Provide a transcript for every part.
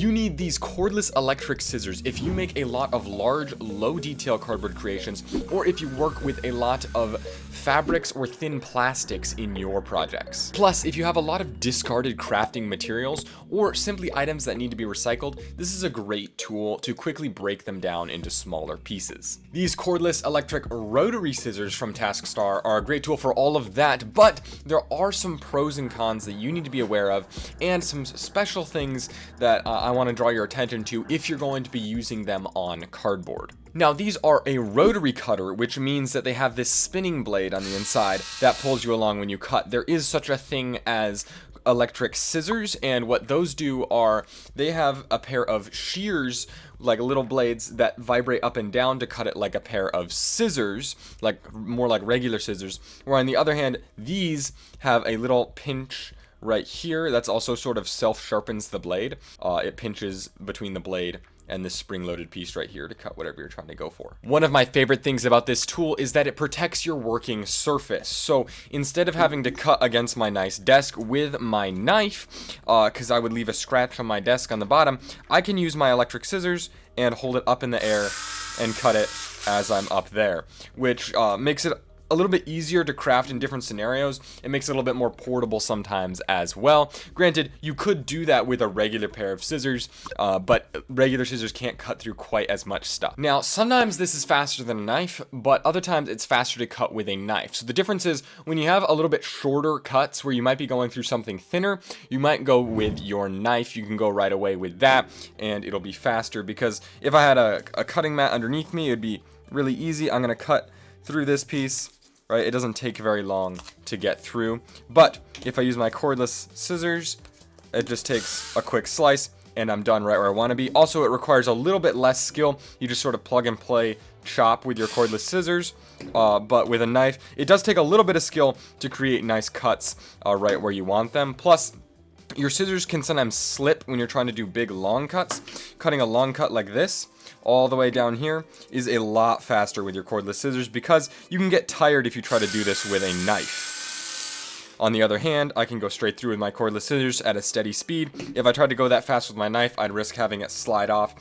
You need these cordless electric scissors if you make a lot of large, low detail cardboard creations, or if you work with a lot of fabrics or thin plastics in your projects. Plus, if you have a lot of discarded crafting materials or simply items that need to be recycled, this is a great tool to quickly break them down into smaller pieces. These cordless electric rotary scissors from TaskStar are a great tool for all of that, but there are some pros and cons that you need to be aware of, and some special things that I want to draw your attention to if you're going to be using them on cardboard. Now, these are a rotary cutter, which means that they have this spinning blade on the inside that pulls you along when you cut. There is such a thing as electric scissors, and what those do are they have a pair of shears, like little blades that vibrate up and down to cut it like a pair of scissors, like more like regular scissors. Where on the other hand, these have a little pinch right here that's also sort of self-sharpens the blade. It pinches between the blade and this spring-loaded piece right here to cut whatever you're trying to go for. One of my favorite things about this tool is that it protects your working surface. So instead of having to cut against my nice desk with my knife, because I would leave a scratch on my desk on the bottom, I can use my electric scissors and hold it up in the air and cut it as I'm up there, which makes it a little bit easier to craft in different scenarios. It makes it a little bit more portable sometimes as well. Granted, you could do that with a regular pair of scissors, but regular scissors can't cut through quite as much stuff. Now, sometimes this is faster than a knife, but other times it's faster to cut with a knife. So the difference is when you have a little bit shorter cuts where you might be going through something thinner, you might go with your knife. You can go right away with that, and it'll be faster, because if I had a cutting mat underneath me, it'd be really easy. I'm gonna cut through this piece. Right, it doesn't take very long to get through, but if I use my cordless scissors, it just takes a quick slice and I'm done right where I want to be. Also, it requires a little bit less skill. You just sort of plug and play chop with your cordless scissors, but with a knife, it does take a little bit of skill to create nice cuts right where you want them. Plus, your scissors can sometimes slip when you're trying to do big long cuts. Cutting a long cut like this all the way down here is a lot faster with your cordless scissors, because you can get tired if you try to do this with a knife. On the other hand, I can go straight through with my cordless scissors at a steady speed. If I tried to go that fast with my knife, I'd risk having it slide off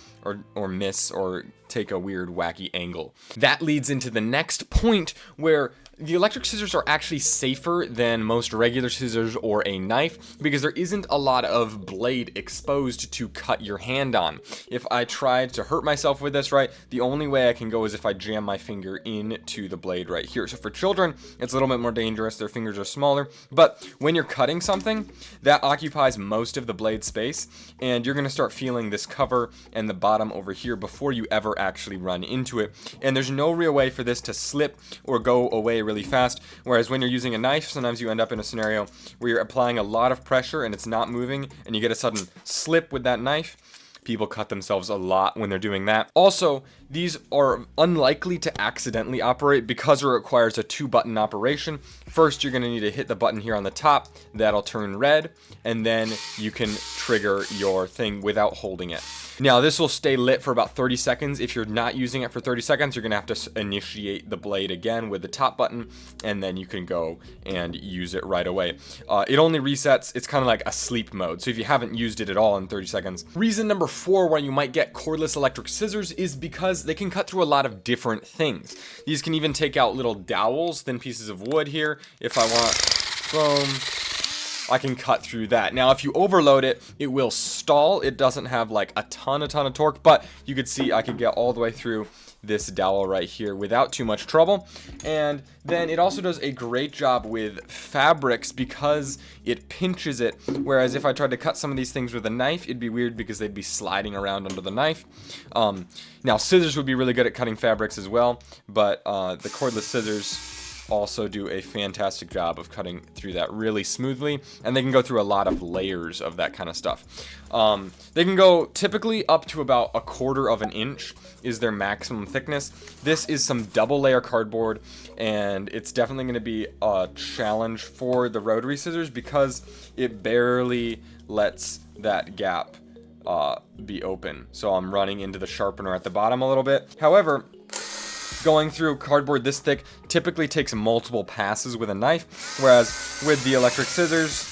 or miss or take a weird wacky angle. That leads into the next point, where the electric scissors are actually safer than most regular scissors or a knife, because there isn't a lot of blade exposed to cut your hand on. If I tried to hurt myself with this, right, the only way I can go is if I jam my finger into the blade right here. So for children, it's a little bit more dangerous. Their fingers are smaller. But when you're cutting something, that occupies most of the blade space, and you're going to start feeling this cover and the bottom over here before you ever actually run into it. And there's no real way for this to slip or go away really fast, whereas when you're using a knife, sometimes you end up in a scenario where you're applying a lot of pressure and it's not moving, and you get a sudden slip with that knife. People cut themselves a lot when they're doing that. Also, these are unlikely to accidentally operate because it requires a 2-button operation. First, you're going to need to hit the button here on the top. That'll turn red, and then you can trigger your thing without holding it. Now, this will stay lit for about 30 seconds. If you're not using it for 30 seconds, you're going to have to initiate the blade again with the top button, and then you can go and use it right away. It only resets. It's kind of like a sleep mode, so if you haven't used it at all in 30 seconds. Reason number 4 why you might get cordless electric scissors is because they can cut through a lot of different things. These can even take out little dowels, thin pieces of wood here. If I want, boom, I can cut through that. Now, if you overload it, it will stall. It doesn't have like a ton of torque, but you could see I could get all the way through this dowel right here without too much trouble. And then it also does a great job with fabrics because it pinches it, whereas if I tried to cut some of these things with a knife, it'd be weird because they'd be sliding around under the knife. Now, scissors would be really good at cutting fabrics as well, but the cordless scissors also do a fantastic job of cutting through that really smoothly, and they can go through a lot of layers of that kind of stuff. They can go typically up to about 1/4 of an inch is their maximum thickness. This is some double layer cardboard, and it's definitely going to be a challenge for the rotary scissors because it barely lets that gap be open. So I'm running into the sharpener at the bottom a little bit. However, going through cardboard this thick typically takes multiple passes with a knife, whereas with the electric scissors,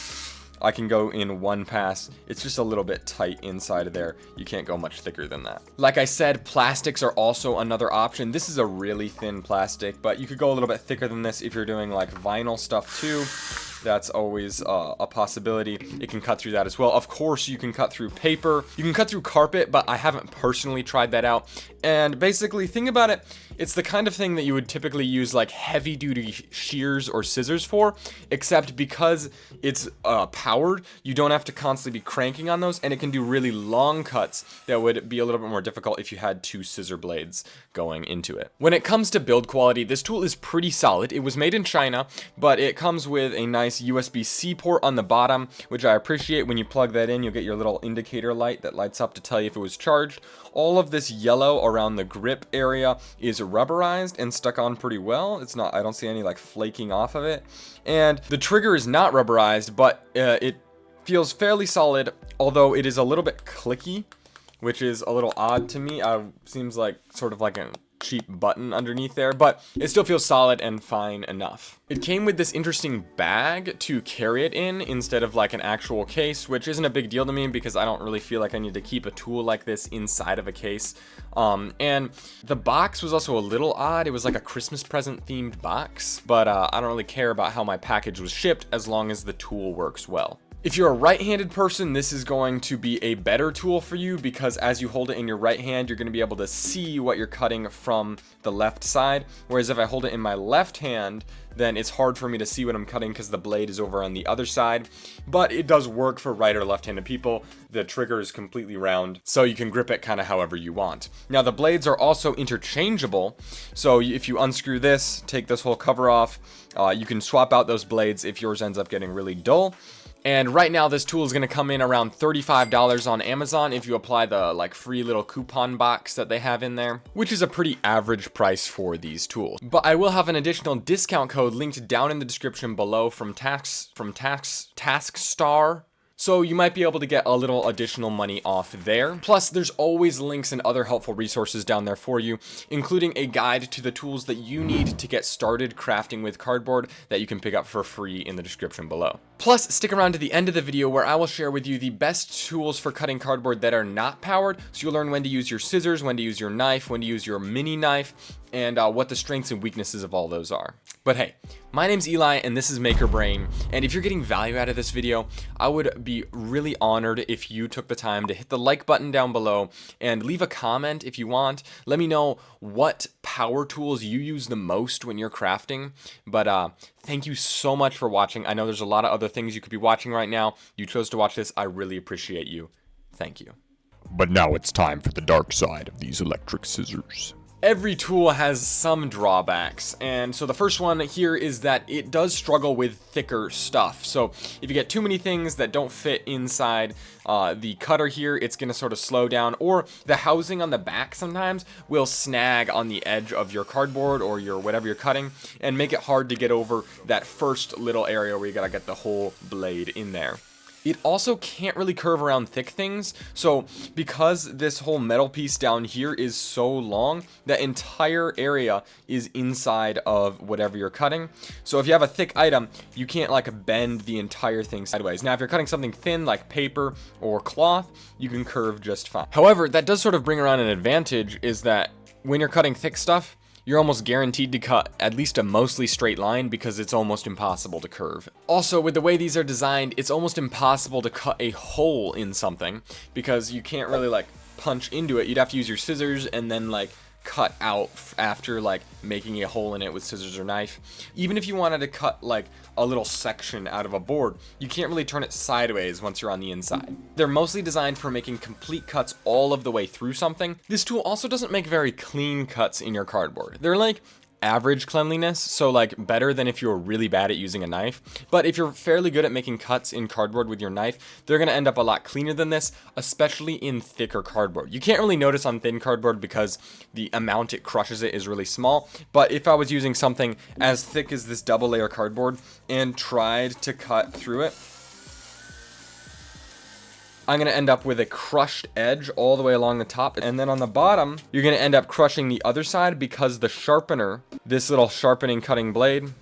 I can go in one pass. It's just a little bit tight inside of there. You can't go much thicker than that. Like I said, plastics are also another option. This is a really thin plastic, but you could go a little bit thicker than this if you're doing like vinyl stuff too. That's always a possibility. It can cut through that as well. Of course, you can cut through paper. You can cut through carpet, but I haven't personally tried that out. And basically, think about it. It's the kind of thing that you would typically use like heavy duty shears or scissors for, except because it's powered, you don't have to constantly be cranking on those, and it can do really long cuts that would be a little bit more difficult if you had two scissor blades going into it. When it comes to build quality, this tool is pretty solid. It was made in China, but it comes with a nice USB-C port on the bottom, which I appreciate. When you plug that in, you'll get your little indicator light that lights up to tell you if it was charged. All of this yellow around the grip area is rubberized and stuck on pretty well. It's not, I don't see any like flaking off of it. And the trigger is not rubberized, but it feels fairly solid, although it is a little bit clicky, which is a little odd to me. Seems like sort of like a cheap button underneath there, but it still feels solid and fine enough. It came with this interesting bag to carry it in instead of like an actual case, which isn't a big deal to me because I don't really feel like I need to keep a tool like this inside of a case. And the box was also a little odd. It was like a Christmas present themed box, but I don't really care about how my package was shipped as long as the tool works well. If you're a right-handed person, this is going to be a better tool for you because as you hold it in your right hand, you're going to be able to see what you're cutting from the left side. Whereas if I hold it in my left hand, then it's hard for me to see what I'm cutting because the blade is over on the other side. But it does work for right or left-handed people. The trigger is completely round, so you can grip it kind of however you want. Now, the blades are also interchangeable. So if you unscrew this, take this whole cover off, you can swap out those blades if yours ends up getting really dull. And right now this tool is going to come in around $35 on Amazon if you apply the like free little coupon box that they have in there, which is a pretty average price for these tools. But I will have an additional discount code linked down in the description below from TaskStar. So you might be able to get a little additional money off there. Plus, there's always links and other helpful resources down there for you, including a guide to the tools that you need to get started crafting with cardboard that you can pick up for free in the description below. Plus, stick around to the end of the video where I will share with you the best tools for cutting cardboard that are not powered, so you'll learn when to use your scissors, when to use your knife, when to use your mini knife, and what the strengths and weaknesses of all those are. But hey, my name's Eli and this is Maker Brain, and if you're getting value out of this video, I would be really honored if you took the time to hit the like button down below and leave a comment if you want. Let me know what power tools you use the most when you're crafting. But thank you so much for watching. I know there's a lot of other things you could be watching right now. You chose to watch this. I really appreciate you. Thank you. But now it's time for the dark side of these electric scissors. Every tool has some drawbacks, and so the first one here is that it does struggle with thicker stuff. So if you get too many things that don't fit inside the cutter here, it's going to sort of slow down, or the housing on the back sometimes will snag on the edge of your cardboard or your whatever you're cutting and make it hard to get over that first little area where you got to get the whole blade in there. It also can't really curve around thick things, so because this whole metal piece down here is so long, that entire area is inside of whatever you're cutting. So if you have a thick item, you can't like bend the entire thing sideways. Now if you're cutting something thin like paper or cloth, you can curve just fine. However, that does sort of bring around an advantage, is that when you're cutting thick stuff, you're almost guaranteed to cut at least a mostly straight line because it's almost impossible to curve. Also, with the way these are designed, it's almost impossible to cut a hole in something because you can't really like punch into it. You'd have to use your scissors and then like cut out after like making a hole in it with scissors or knife. Even if you wanted to cut like a little section out of a board, you can't really turn it sideways once you're on the inside. They're mostly designed for making complete cuts all of the way through something. This tool also doesn't make very clean cuts in your cardboard. They're like average cleanliness, so like better than if you're really bad at using a knife. But if you're fairly good at making cuts in cardboard with your knife, they're going to end up a lot cleaner than this, especially in thicker cardboard. You can't really notice on thin cardboard because the amount it crushes it is really small, but if I was using something as thick as this double layer cardboard and tried to cut through it, I'm going to end up with a crushed edge all the way along the top. And then on the bottom, you're going to end up crushing the other side because the sharpener, this little sharpening cutting blade,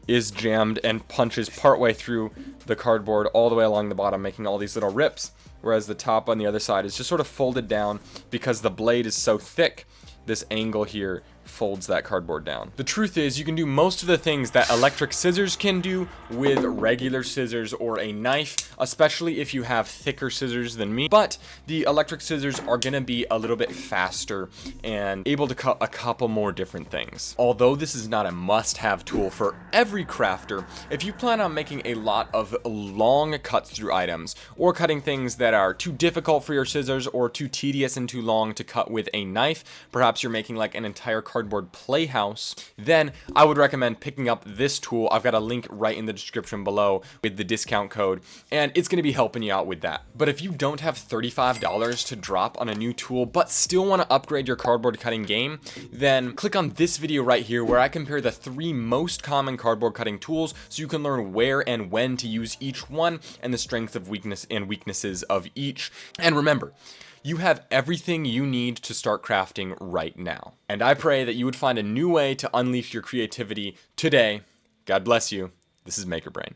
is jammed and punches partway through the cardboard all the way along the bottom, making all these little rips, whereas the top on the other side is just sort of folded down because the blade is so thick. This angle here folds that cardboard down. The truth is, you can do most of the things that electric scissors can do with regular scissors or a knife, especially if you have thicker scissors than me, but the electric scissors are gonna be a little bit faster and able to cut a couple more different things. Although this is not a must-have tool for every crafter, if you plan on making a lot of long cuts through items, or cutting things that are too difficult for your scissors or too tedious and too long to cut with a knife, perhaps you're making like an entire cardboard playhouse, then I would recommend picking up this tool. I've got a link right in the description below with the discount code, and it's going to be helping you out with that. But if you don't have $35 to drop on a new tool but still want to upgrade your cardboard cutting game, then click on this video right here where I compare the 3 most common cardboard cutting tools so you can learn where and when to use each one and the strengths of weaknesses of each. And remember, you have everything you need to start crafting right now. And I pray that you would find a new way to unleash your creativity today. God bless you. This is Maker Brain.